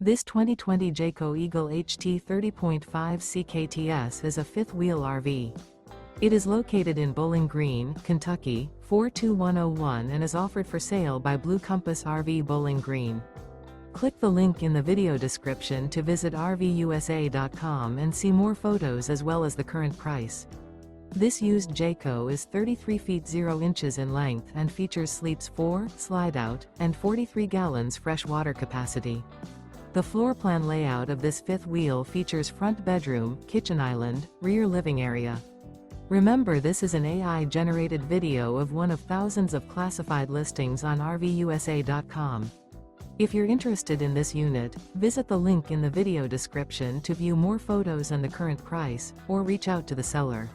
This 2020 Jayco Eagle HT 30.5 CKTS is a fifth-wheel RV. It is located in Bowling Green, Kentucky, 42101 and is offered for sale by Blue Compass RV Bowling Green. Click the link in the video description to visit RVUSA.com and see more photos as well as the current price. This used Jayco is 33 feet 0 inches in length and features sleeps 4, Slideout, and 43 gallons fresh water capacity. The floor plan layout of this fifth wheel features front bedroom, kitchen island, rear living area. Remember, this is an AI-generated video of one of thousands of classified listings on RVUSA.com. If you're interested in this unit, visit the link in the video description to view more photos and the current price, or reach out to the seller.